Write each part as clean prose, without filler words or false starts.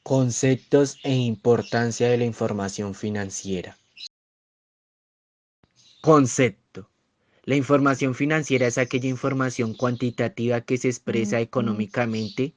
Conceptos e importancia de la información financiera. Concepto. La información financiera es aquella información cuantitativa que se expresa económicamente.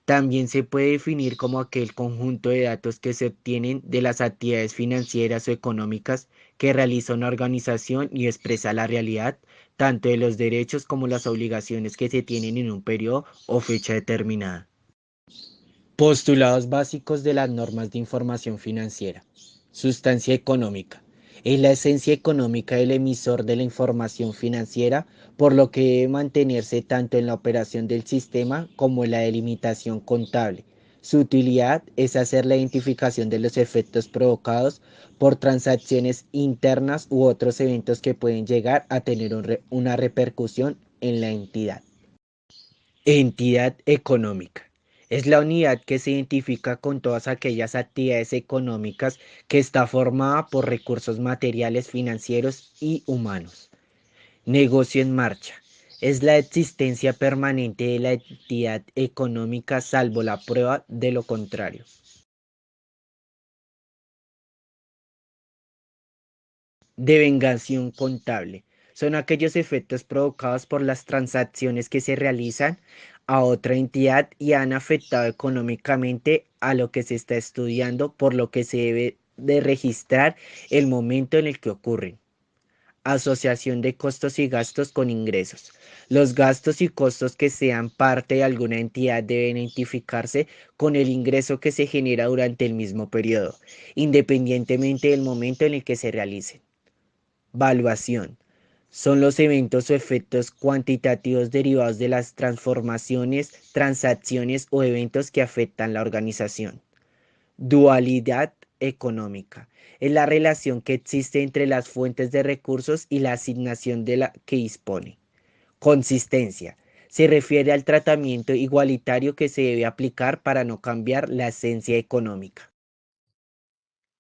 También se puede definir como aquel conjunto de datos que se obtienen de las actividades financieras o económicas que realiza una organización y expresa la realidad, tanto de los derechos como las obligaciones que se tienen en un periodo o fecha determinada. Postulados básicos de las normas de información financiera. Sustancia económica. Es la esencia económica del emisor de la información financiera, por lo que debe mantenerse tanto en la operación del sistema como en la delimitación contable. Su utilidad es hacer la identificación de los efectos provocados por transacciones internas u otros eventos que pueden llegar a tener una repercusión en la entidad. Entidad económica. Es la unidad que se identifica con todas aquellas actividades económicas que está formada por recursos materiales, financieros y humanos. Negocio en marcha. Es la existencia permanente de la entidad económica salvo la prueba de lo contrario. Devengación contable. Son aquellos efectos provocados por las transacciones que se realizan a otra entidad y han afectado económicamente a lo que se está estudiando, por lo que se debe de registrar el momento en el que ocurren. Asociación de costos y gastos con ingresos. Los gastos y costos que sean parte de alguna entidad deben identificarse con el ingreso que se genera durante el mismo periodo, independientemente del momento en el que se realicen. Valuación. Son los eventos o efectos cuantitativos derivados de las transformaciones, transacciones o eventos que afectan la organización. Dualidad económica. Es la relación que existe entre las fuentes de recursos y la asignación de la que dispone. Consistencia. Se refiere al tratamiento igualitario que se debe aplicar para no cambiar la esencia económica.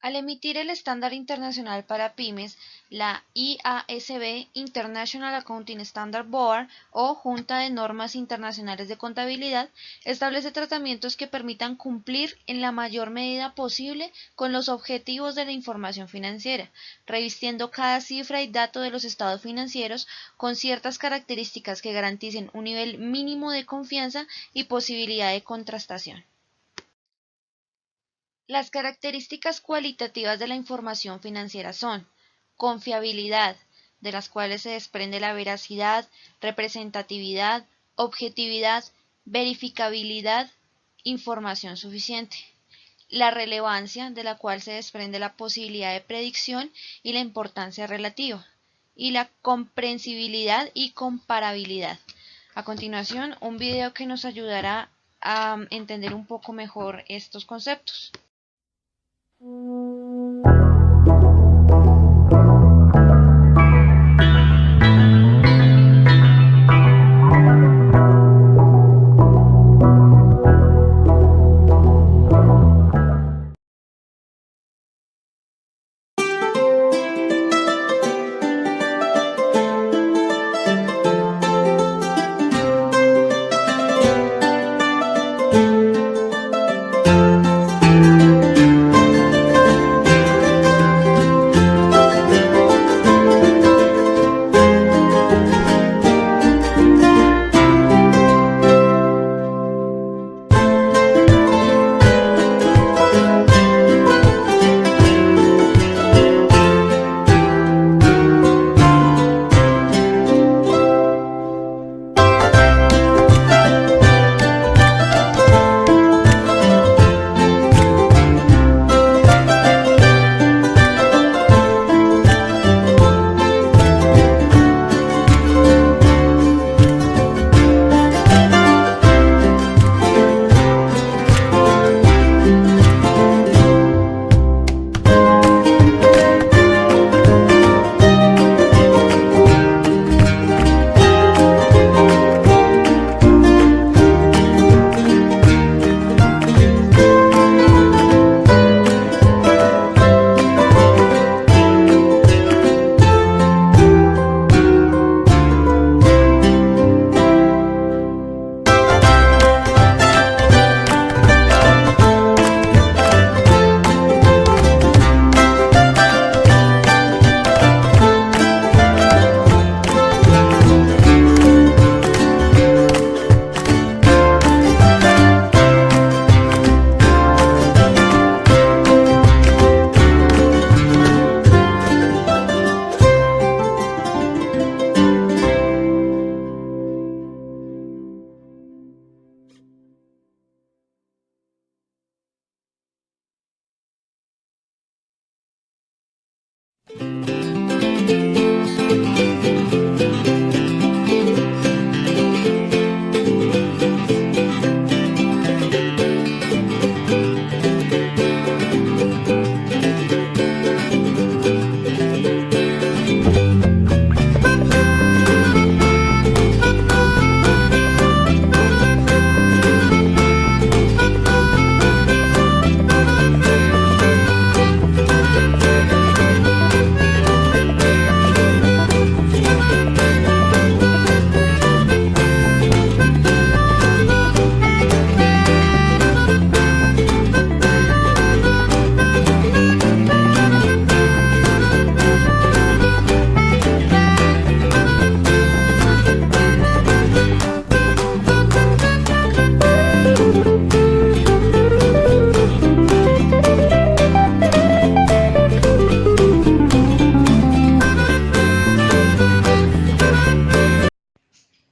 Al emitir el estándar internacional para pymes, la IASB International Accounting Standard Board o Junta de Normas Internacionales de Contabilidad establece tratamientos que permitan cumplir en la mayor medida posible con los objetivos de la información financiera, revistiendo cada cifra y dato de los estados financieros con ciertas características que garanticen un nivel mínimo de confianza y posibilidad de contrastación. Las características cualitativas de la información financiera son confiabilidad, de las cuales se desprende la veracidad, representatividad, objetividad, verificabilidad, información suficiente. La relevancia, de la cual se desprende la posibilidad de predicción y la importancia relativa. Y la comprensibilidad y comparabilidad. A continuación, un video que nos ayudará a entender un poco mejor estos conceptos.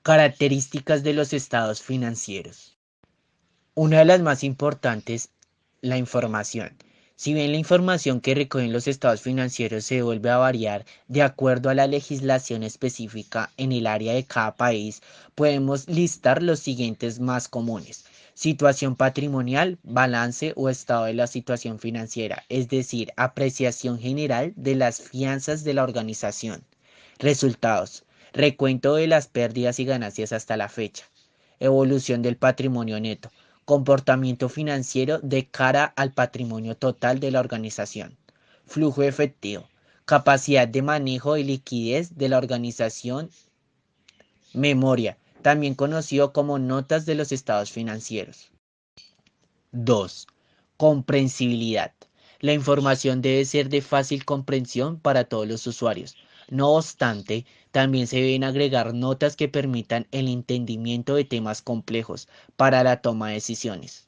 Características de los estados financieros. Una de las más importantes, la información. Si bien la información que recogen los estados financieros se vuelve a variar de acuerdo a la legislación específica en el área de cada país, podemos listar los siguientes más comunes. Situación patrimonial, balance o estado de la situación financiera, es decir, apreciación general de las finanzas de la organización. Resultados. Recuento de las pérdidas y ganancias hasta la fecha. Evolución del patrimonio neto. Comportamiento financiero de cara al patrimonio total de la organización. Flujo efectivo. Capacidad de manejo y liquidez de la organización. Memoria, también conocido como notas de los estados financieros. 2. Comprensibilidad. La información debe ser de fácil comprensión para todos los usuarios. No obstante, también se deben agregar notas que permitan el entendimiento de temas complejos para la toma de decisiones.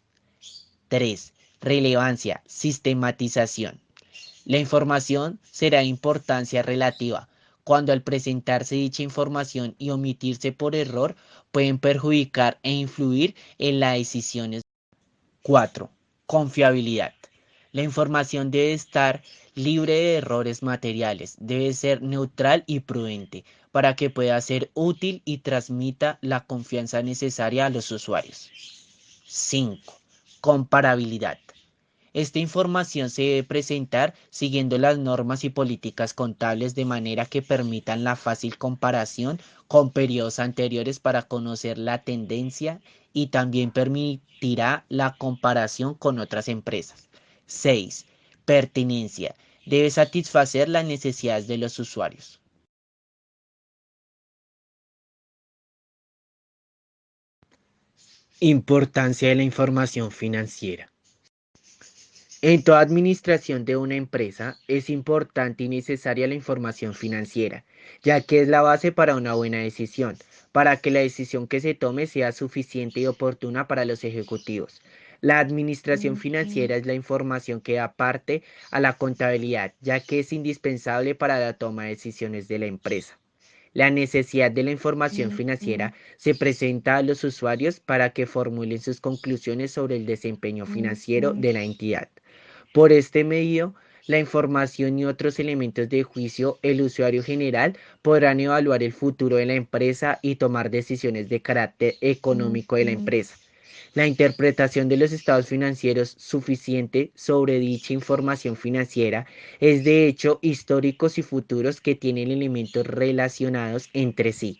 3. Relevancia, sistematización. La información será de importancia relativa, cuando al presentarse dicha información y omitirse por error pueden perjudicar e influir en las decisiones. 4. Confiabilidad. La información debe estar libre de errores materiales, debe ser neutral y prudente para que pueda ser útil y transmita la confianza necesaria a los usuarios. 5. Comparabilidad. Esta información se debe presentar siguiendo las normas y políticas contables de manera que permitan la fácil comparación con periodos anteriores para conocer la tendencia y también permitirá la comparación con otras empresas. 6. Pertinencia. Debe satisfacer las necesidades de los usuarios. Importancia de la información financiera. En toda administración de una empresa es importante y necesaria la información financiera, ya que es la base para una buena decisión, para que la decisión que se tome sea suficiente y oportuna para los ejecutivos. La administración financiera es la información que da parte a la contabilidad, ya que es indispensable para la toma de decisiones de la empresa. La necesidad de la información financiera se presenta a los usuarios para que formulen sus conclusiones sobre el desempeño financiero de la entidad. Por este medio, la información y otros elementos de juicio, el usuario general podrán evaluar el futuro de la empresa y tomar decisiones de carácter económico de la empresa. La interpretación de los estados financieros suficiente sobre dicha información financiera es de hecho históricos y futuros que tienen elementos relacionados entre sí.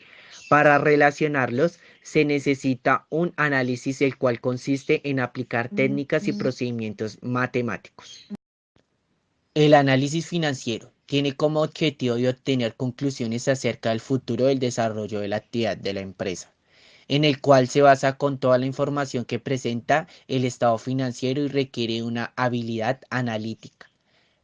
Para relacionarlos se necesita un análisis el cual consiste en aplicar técnicas y procedimientos matemáticos. El análisis financiero tiene como objetivo de obtener conclusiones acerca del futuro del desarrollo de la actividad de la empresa, en el cual se basa con toda la información que presenta el estado financiero y requiere una habilidad analítica.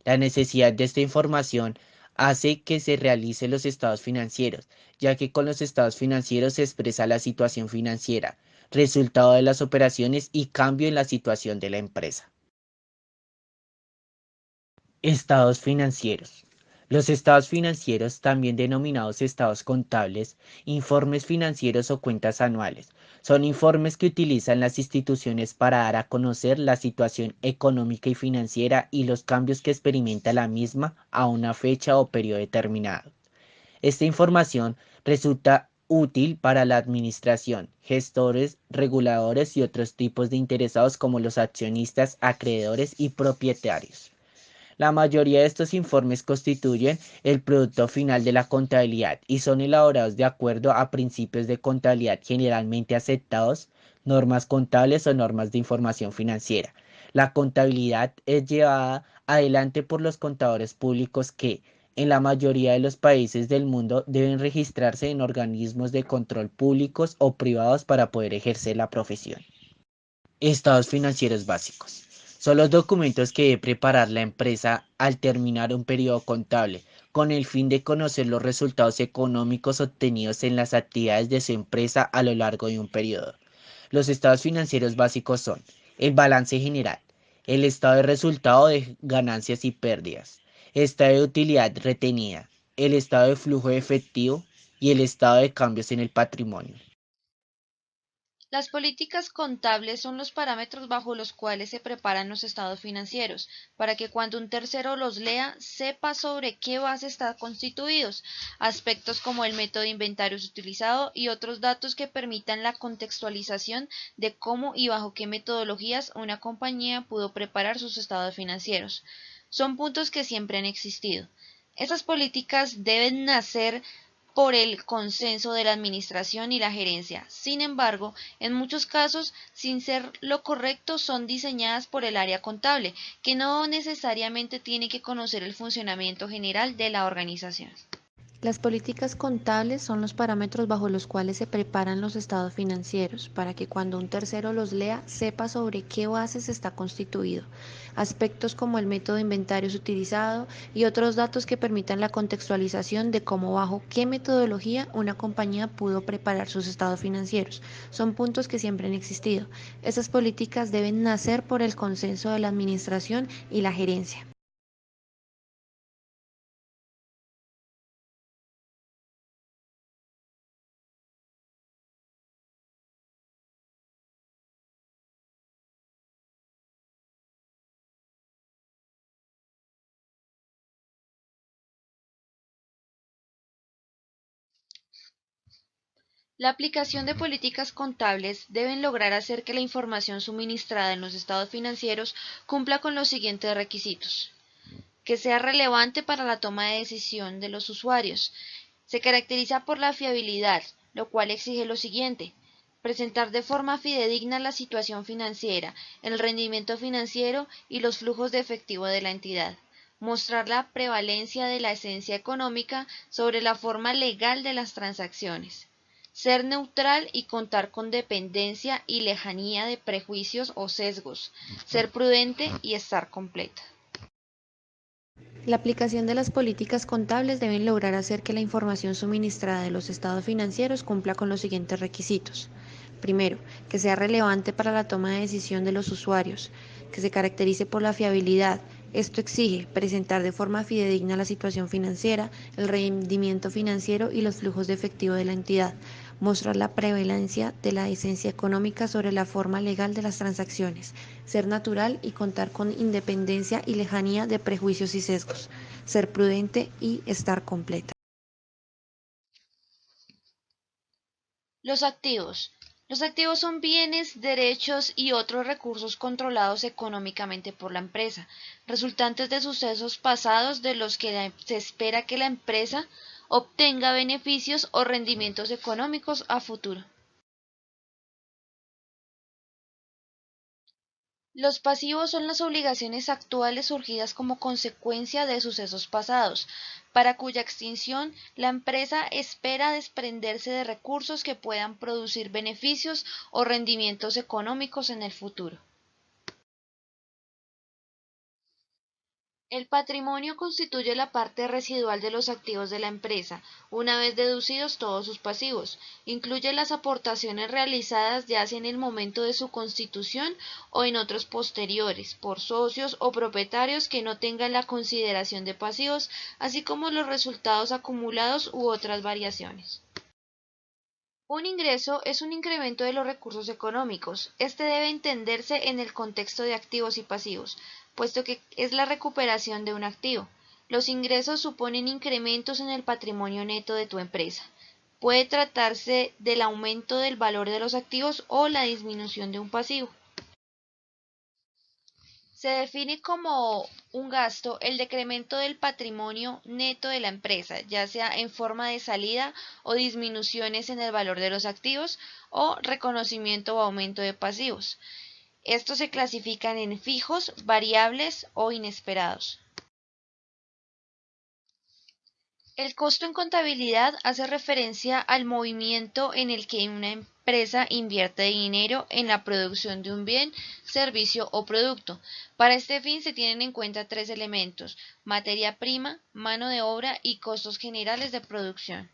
La necesidad de esta información hace que se realicen los estados financieros, ya que con los estados financieros se expresa la situación financiera, resultado de las operaciones y cambio en la situación de la empresa. Estados financieros. Los estados financieros, también denominados estados contables, informes financieros o cuentas anuales, son informes que utilizan las instituciones para dar a conocer la situación económica y financiera y los cambios que experimenta la misma a una fecha o periodo determinado. Esta información resulta útil para la administración, gestores, reguladores y otros tipos de interesados como los accionistas, acreedores y propietarios. La mayoría de estos informes constituyen el producto final de la contabilidad y son elaborados de acuerdo a principios de contabilidad generalmente aceptados, normas contables o normas de información financiera. La contabilidad es llevada adelante por los contadores públicos que, en la mayoría de los países del mundo, deben registrarse en organismos de control públicos o privados para poder ejercer la profesión. Estados financieros básicos. Son los documentos que debe preparar la empresa al terminar un periodo contable, con el fin de conocer los resultados económicos obtenidos en las actividades de su empresa a lo largo de un periodo. Los estados financieros básicos son el balance general, el estado de resultado de ganancias y pérdidas, estado de utilidad retenida, el estado de flujo de efectivo y el estado de cambios en el patrimonio. Las políticas contables son los parámetros bajo los cuales se preparan los estados financieros, para que cuando un tercero los lea sepa sobre qué base están constituidos, aspectos como el método de inventarios utilizado y otros datos que permitan la contextualización de cómo y bajo qué metodologías una compañía pudo preparar sus estados financieros. Son puntos que siempre han existido. Esas políticas deben nacer por el consenso de la administración y la gerencia. Sin embargo, en muchos casos, sin ser lo correcto, son diseñadas por el área contable, que no necesariamente tiene que conocer el funcionamiento general de la organización. Las políticas contables son los parámetros bajo los cuales se preparan los estados financieros, para que cuando un tercero los lea sepa sobre qué bases está constituido, aspectos como el método de inventarios utilizado y otros datos que permitan la contextualización de cómo bajo qué metodología una compañía pudo preparar sus estados financieros. Son puntos que siempre han existido. Esas políticas deben nacer por el consenso de la administración y la gerencia. La aplicación de políticas contables deben lograr hacer que la información suministrada en los estados financieros cumpla con los siguientes requisitos: que sea relevante para la toma de decisión de los usuarios. Se caracteriza por la fiabilidad, lo cual exige lo siguiente: presentar de forma fidedigna la situación financiera, el rendimiento financiero y los flujos de efectivo de la entidad. Mostrar la prevalencia de la esencia económica sobre la forma legal de las transacciones. Ser neutral y contar con dependencia y lejanía de prejuicios o sesgos. Ser prudente y estar completa. La aplicación de las políticas contables deben lograr hacer que la información suministrada de los estados financieros cumpla con los siguientes requisitos. Primero, que sea relevante para la toma de decisión de los usuarios, que se caracterice por la fiabilidad. Esto exige presentar de forma fidedigna la situación financiera, el rendimiento financiero y los flujos de efectivo de la entidad, mostrar la prevalencia de la esencia económica sobre la forma legal de las transacciones, ser natural y contar con independencia y lejanía de prejuicios y sesgos, ser prudente y estar completa. Los activos. Los activos son bienes, derechos y otros recursos controlados económicamente por la empresa, resultantes de sucesos pasados de los que se espera que la empresa obtenga beneficios o rendimientos económicos a futuro. Los pasivos son las obligaciones actuales surgidas como consecuencia de sucesos pasados, para cuya extinción la empresa espera desprenderse de recursos que puedan producir beneficios o rendimientos económicos en el futuro. El patrimonio constituye la parte residual de los activos de la empresa, una vez deducidos todos sus pasivos. Incluye las aportaciones realizadas ya sea en el momento de su constitución o en otros posteriores, por socios o propietarios que no tengan la consideración de pasivos, así como los resultados acumulados u otras variaciones. Un ingreso es un incremento de los recursos económicos. Este debe entenderse en el contexto de activos y pasivos, puesto que es la recuperación de un activo. Los ingresos suponen incrementos en el patrimonio neto de tu empresa. Puede tratarse del aumento del valor de los activos o la disminución de un pasivo. Se define como un gasto el decremento del patrimonio neto de la empresa, ya sea en forma de salida o disminuciones en el valor de los activos o reconocimiento o aumento de pasivos. Estos se clasifican en fijos, variables o inesperados. El costo en contabilidad hace referencia al movimiento en el que una empresa invierte dinero en la producción de un bien, servicio o producto. Para este fin se tienen en cuenta tres elementos: materia prima, mano de obra y costos generales de producción.